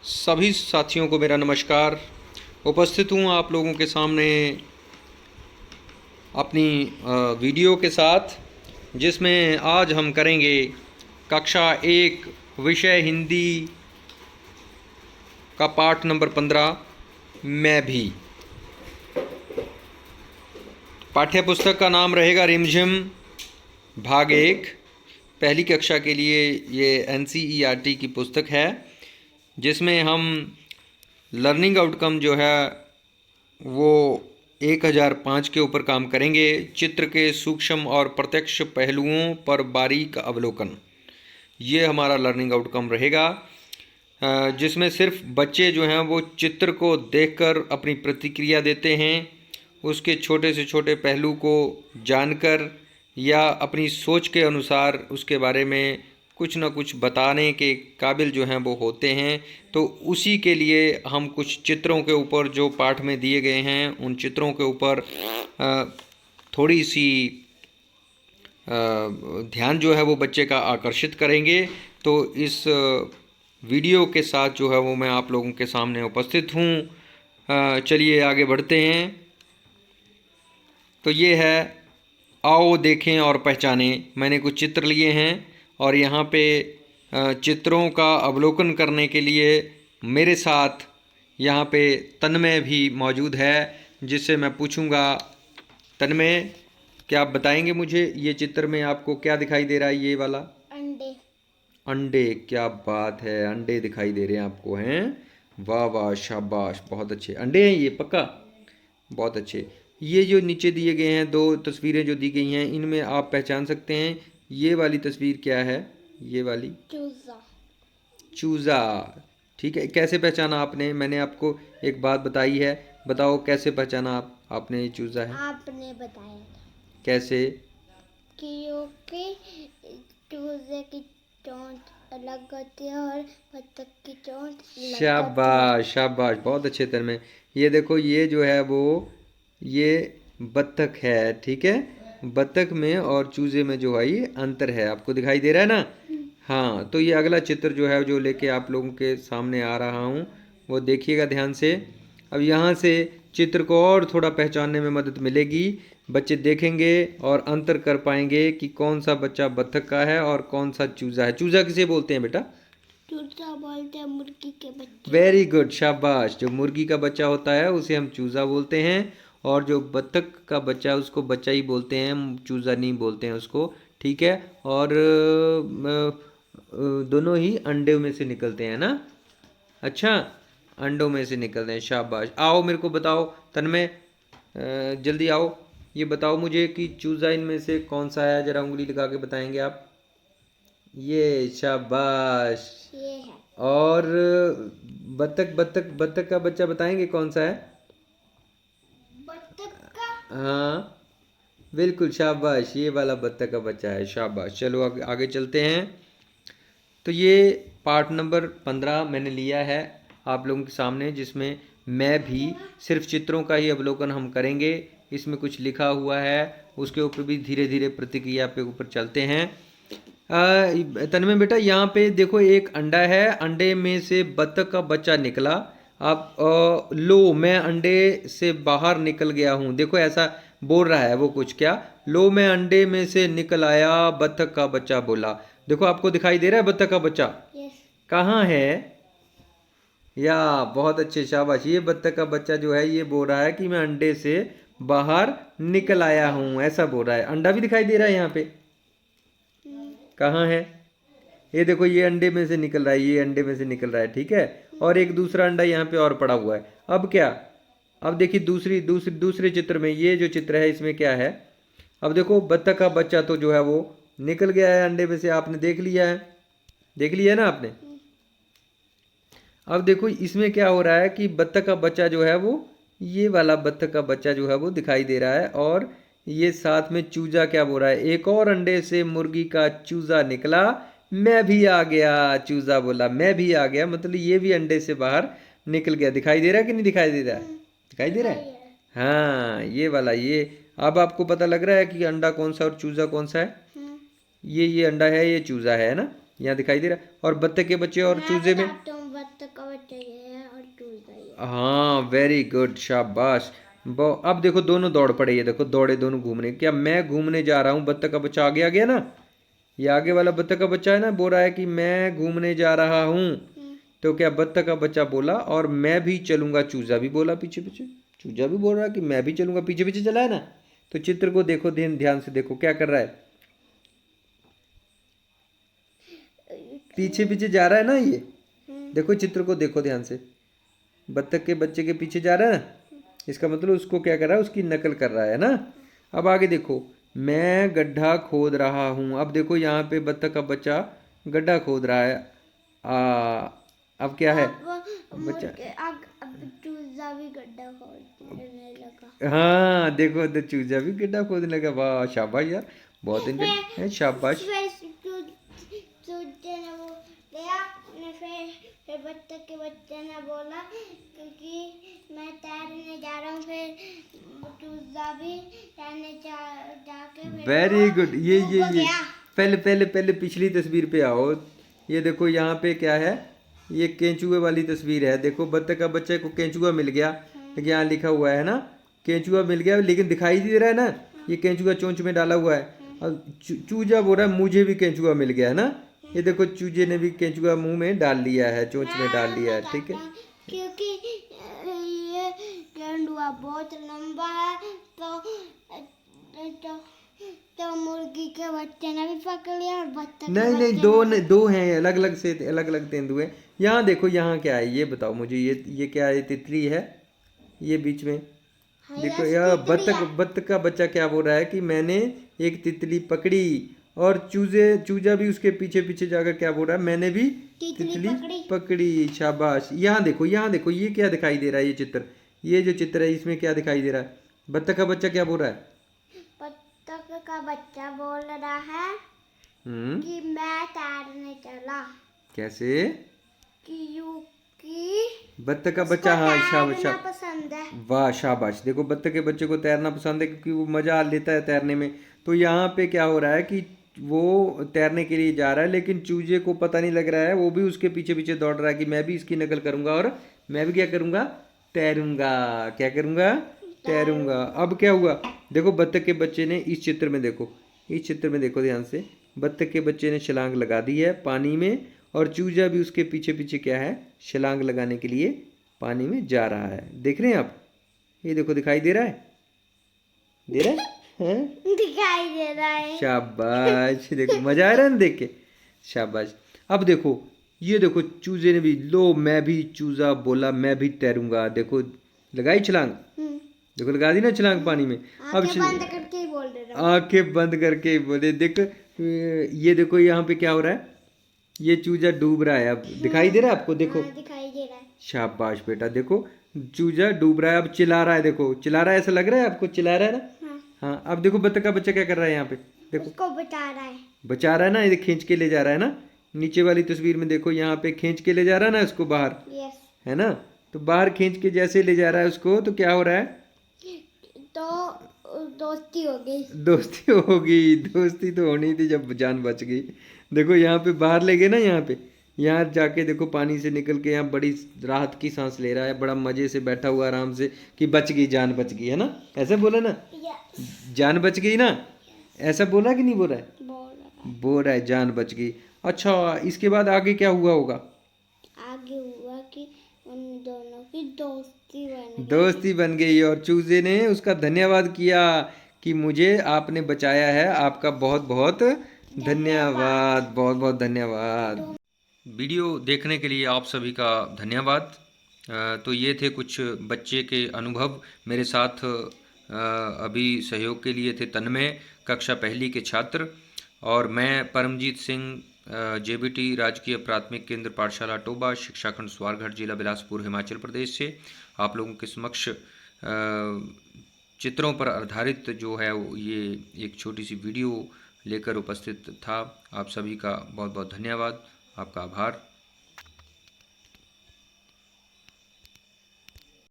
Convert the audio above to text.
सभी साथियों को मेरा नमस्कार। उपस्थित हूँ आप लोगों के सामने अपनी वीडियो के साथ, जिसमें आज हम करेंगे कक्षा 1 विषय हिंदी का पाठ नंबर 15 मैं भी। पाठ्य पुस्तक का नाम रहेगा रिमझिम भाग 1। पहली कक्षा के लिए ये NCERT की पुस्तक है, जिसमें हम लर्निंग आउटकम जो है वो 1005 के ऊपर काम करेंगे। चित्र के सूक्ष्म और प्रत्यक्ष पहलुओं पर बारीक अवलोकन, ये हमारा लर्निंग आउटकम रहेगा, जिसमें सिर्फ बच्चे जो हैं वो चित्र को देखकर अपनी प्रतिक्रिया देते हैं। उसके छोटे से छोटे पहलू को जानकर या अपनी सोच के अनुसार उसके बारे में कुछ ना कुछ बताने के काबिल जो हैं वो होते हैं। तो उसी के लिए हम कुछ चित्रों के ऊपर जो पाठ में दिए गए हैं उन चित्रों के ऊपर थोड़ी सी ध्यान जो है वो बच्चे का आकर्षित करेंगे। तो इस वीडियो के साथ जो है वो मैं आप लोगों के सामने उपस्थित हूँ। चलिए आगे बढ़ते हैं। तो ये है आओ देखें और पहचानें। मैंने कुछ चित्र लिए हैं और यहाँ पे चित्रों का अवलोकन करने के लिए मेरे साथ यहाँ पे तन्मय भी मौजूद है, जिससे मैं पूछूंगा, तन्मय क्या आप बताएंगे मुझे ये चित्र में आपको क्या दिखाई दे रहा है? ये वाला अंडे। अंडे, क्या बात है, अंडे दिखाई दे रहे हैं आपको, हैं? वाह वाह, शाबाश, बहुत अच्छे अंडे हैं ये, पक्का, बहुत अच्छे। ये जो नीचे दिए गए हैं दो तस्वीरें जो दी गई हैं, इनमें आप पहचान सकते हैं ये वाली तस्वीर क्या है? ये वाली चूजा। चूज़ा। ठीक है, कैसे पहचाना आपने? मैंने आपको एक बात बताई है, बताओ कैसे पहचाना आपने ये चूज़ा है? आपने बताया था कैसे? क्योंकि चूजे की चोंच अलग होती है और बत्तख की चोंच अलग होती है। शाबाश शाबाश, बहुत अच्छे तरह में। ये देखो, ये जो है वो ये बत्तख है, ठीक है। बत्तख में और चूजे में जो है ये अंतर है, आपको दिखाई दे रहा है ना? हाँ, तो ये अगला चित्र जो है जो लेके आप लोगों के सामने आ रहा हूँ, वो देखिएगा ध्यान से। अब यहाँ से चित्र को और थोड़ा पहचानने में मदद मिलेगी। बच्चे देखेंगे और अंतर कर पाएंगे कि कौन सा बच्चा बत्तख का है और कौन सा चूजा है। चूजा किसे बोलते हैं बेटा? चूजा बोलते हैं मुर्गी के बच्चे। वेरी गुड, शाबाश। जो मुर्गी का बच्चा होता है उसे हम चूजा बोलते हैं, और जो बत्तख का बच्चा है उसको बच्चा ही बोलते हैं, हम चूजा नहीं बोलते हैं उसको, ठीक है। और दोनों ही अंडे में से निकलते हैं ना? अच्छा, अंडों में से निकलते हैं, शाबाश। आओ मेरे को बताओ तन्मय, जल्दी आओ, ये बताओ मुझे कि चूजा इनमें से कौन सा है, जरा उंगली लगा के बताएंगे आप। ये, शाबाश। ये है और बत्तख बत्तख बत्तख का बच्चा बताएंगे कौन सा है? बत्तख का। हाँ बिल्कुल, शाबाश, ये वाला बत्तख का बच्चा है, शाबाश। चलो आगे आगे चलते हैं। तो ये पार्ट नंबर 15 मैंने लिया है आप लोगों के सामने, जिसमें मैं भी सिर्फ चित्रों का ही अवलोकन हम करेंगे। इसमें कुछ लिखा हुआ है, उसके ऊपर भी धीरे धीरे प्रतिक्रिया पे ऊपर चलते हैं। तन्मय बेटा, यहाँ पे देखो एक अंडा है, अंडे में से बत्तख का बच्चा निकला। आप लो मैं अंडे से बाहर निकल गया हूँ, देखो ऐसा बोल रहा है वो कुछ, क्या? लो मैं अंडे में से निकल आया, बत्तख का बच्चा बोला। देखो आपको दिखाई दे रहा है बत्तख का बच्चा यस। कहाँ है? या बहुत अच्छे, शाबाश। ये बत्तख का बच्चा जो है ये बोल रहा है कि मैं अंडे से बाहर निकल आया हूँ, ऐसा बोल रहा है। अंडा भी दिखाई दे रहा है यहाँ पे, कहाँ है? ये देखो, ये अंडे में से निकल रहा है, ये अंडे में से निकल रहा है, ठीक है। और एक दूसरा अंडा यहाँ पे और पड़ा हुआ है। अब क्या? अब देखिए दूसरे चित्र में, ये जो चित्र है इसमें क्या है? अब देखो बत्तख का बच्चा तो जो है वो निकल गया है अंडे में से, आपने देख लिया है, देख लिया है ना आपने? अब देखो इसमें क्या हो रहा है कि बत्तख का बच्चा जो है वो, ये वाला बत्तख का बच्चा जो है वो दिखाई दे रहा है, और ये साथ में चूजा क्या बोल रहा है? एक और अंडे से मुर्गी का चूजा निकला, मैं भी आ गया। चूजा बोला मैं भी आ गया, मतलब ये भी अंडे से बाहर निकल गया। दिखाई दे रहा है कि नहीं दिखाई दे रहा है? दिखाई दे रहा है, हाँ, ये वाला। ये अब आपको पता लग रहा है कि अंडा कौन सा और चूजा कौन सा है? ये अंडा है, ये चूजा है ना? यहाँ दिखाई दे रहा है। और बत्तख के बच्चे और मैं चूजे में बताता हूँ बत्तख का बच्चा हाँ वेरी गुड, शाबाश। अब देखो दोनों दौड़ पड़े, ये देखो दौड़े दोनों घूमने। क्या मैं घूमने जा रहा हूँ, बत्तख का बच्चा आगे आ गया ना। ये आगे वाला बत्तख का बच्चा है ना, बोल रहा है कि मैं घूमने जा रहा हूँ। तो क्या बत्तख का बच्चा बोला और मैं भी चलूंगा, चूजा भी बोला पीछे पीछे। चूजा भी बोल रहा है कि मैं भी चलूंगा, पीछे पीछे चला है ना। तो चित्र को देखो, ध्यान ध्यान से देखो क्या कर रहा है, पीछे पीछे जा रहा है ना ये। देखो चित्र को देखो ध्यान से, बत्तख के बच्चे के पीछे जा रहा है ना, इसका मतलब उसको क्या कर रहा है, उसकी नकल कर रहा है ना। अब आगे देखो, मैं गड्ढा खोद रहा हूँ। अब देखो यहाँ पे बत्तख का बच्चा गड्ढा खोद रहा है। अब क्या है बच्चा, अब चूजा भी गड्ढा खोदने लगा। हाँ देखो तो चूजा भी गड्ढा खोदने लगा। वाह शाबाश यार, बहुत इंटरेस्ट है, शाबाश। चूजे ने वो गया ने फिर बत्तख के बच्चे ने बोला क्योंकि मैं तैरने जा रहा हूँ। फिर चूजा भी तैरने जाके वेरी गुड। ये पहले पहले पहले पिछली तस्वीर पे आओ। ये देखो यहाँ पे क्या है, ये केंचुए वाली तस्वीर है। देखो बत्तख का बच्चे को केंचुआ मिल गया, लेकिन यहाँ लिखा हुआ है ना केंचुआ मिल गया, लेकिन दिखाई दे रहा है ना ये केंचुआ चोंच में डाला हुआ है। और चूजा बोल रहा है मुझे भी केंचुआ मिल गया है ना। ये देखो चूजे ने भी केंचुआ मुंह में डाल लिया है, चोंच में डाल लिया है, ठीक है। क्योंकि ये गेंडुआ बहुत लंबा है तो मुर्गी के बच्चे ने भी पकड़ लिया और बत्तख नहीं नहीं, दो हैं अलग अलग से, अलग अलग तेंदुए। यहाँ देखो यहाँ क्या है ये बताओ मुझे, ये क्या है, तितली है ये बीच में। देखो यार बत्तख का बच्चा क्या बोल रहा है कि मैंने एक तितली पकड़ी, और चूजा भी उसके पीछे पीछे जाकर क्या बोल रहा है, मैंने भी तितली पकड़ी। शाबाश। यहाँ देखो ये क्या दिखाई दे रहा है, ये चित्र, ये जो चित्र है इसमें क्या दिखाई दे रहा है, बत्तख का बच्चा क्या बोल रहा है, बत्तख का बच्चा बोल रहा है कि मैं तैरने चला। कैसे, क्योंकि बत्तख का बच्चा, हाँ शाबाश पसंद है। वाह शाबाश। देखो बत्तख के बच्चे को तैरना पसंद है क्योंकि वो मजा लेता है तैरने में। तो यहाँ पे क्या हो रहा है कि वो तैरने के लिए जा रहा है, लेकिन चूजे को पता नहीं लग रहा है, वो भी उसके पीछे पीछे दौड़ रहा है कि मैं भी इसकी नकल करूंगा और मैं भी क्या करूंगा, तैरूंगा। क्या करूंगा, तैरूंगा। अब क्या हुआ, देखो बत्तख के बच्चे ने इस चित्र में देखो, इस चित्र में देखो ध्यान से, बत्तख के बच्चे ने छलांग लगा दी है पानी में, और चूजा भी उसके पीछे पीछे क्या है, छलांग लगाने के लिए पानी में जा रहा है। देख रहे हैं आप, ये देखो दिखाई दे रहा है, दे रहा है दिखाई दे रहा है। शाबाश। देखो मजा आ रहा है ना देख के, शाबाश। अब देखो ये देखो चूजे ने भी, लो मैं भी चूजा बोला मैं भी तैरूंगा। देखो लगाई छलांग, देखो लगा दी ना छलांग पानी में। अब बंद करके ही बोल रहे हो। आंखें बंद करके बोले। देखो ये देखो यहाँ पे क्या हो रहा है, ये चूजा डूब रहा है। अब दिखाई दे रहा है आपको, देखो दिखाई दे रहा है। शाबाश बेटा। देखो चूजा डूब रहा है, अब चिल्ला रहा है, देखो चिल्ला रहा है, ऐसा लग रहा है आपको, चिल्ला रहा है ना। हाँ अब देखो बत्तख का बच्चा क्या कर रहा है यहाँ पे, देखो उसको बचा रहा है, बचा रहा है ना, ये खींच के ले जा रहा है ना। नीचे वाली तस्वीर में देखो यहाँ पे खींच के ले जा रहा है ना उसको बाहर, है ना। तो बाहर खींच के जैसे ले जा रहा है उसको, तो क्या हो रहा है, तो दोस्ती हो गई। दोस्ती होगी, दोस्ती तो होनी थी जब जान बच गई। देखो यहाँ पे बाहर ले गए ना, यहाँ पे, यहाँ जाके देखो पानी से निकल के यहाँ बड़ी राहत की सांस ले रहा है, बड़ा मजे से बैठा हुआ आराम से कि बच गई, जान बच गई, है ना। ऐसा बोला ना, जान बच गई ना, ऐसा बोला कि नहीं बोला है, बोल रहा है जान बच गई। अच्छा इसके बाद आगे क्या हुआ होगा, आगे हुआ कि उन दोनों की दोस्ती बन गई, और चूजे ने उसका धन्यवाद किया कि मुझे आपने बचाया है, आपका बहुत बहुत धन्यवाद, बहुत बहुत धन्यवाद। वीडियो देखने के लिए आप सभी का धन्यवाद। तो ये थे कुछ बच्चे के अनुभव मेरे साथ। अभी सहयोग के लिए थे तन्मय, कक्षा पहली के छात्र, और मैं परमजीत सिंह, जेबीटी राजकीय प्राथमिक केंद्र पाठशाला टोबा, शिक्षाखंड स्वारघाट, जिला बिलासपुर, हिमाचल प्रदेश से आप लोगों के समक्ष चित्रों पर आधारित जो है ये एक छोटी सी वीडियो लेकर उपस्थित था। आप सभी का बहुत बहुत धन्यवाद, आपका आभार।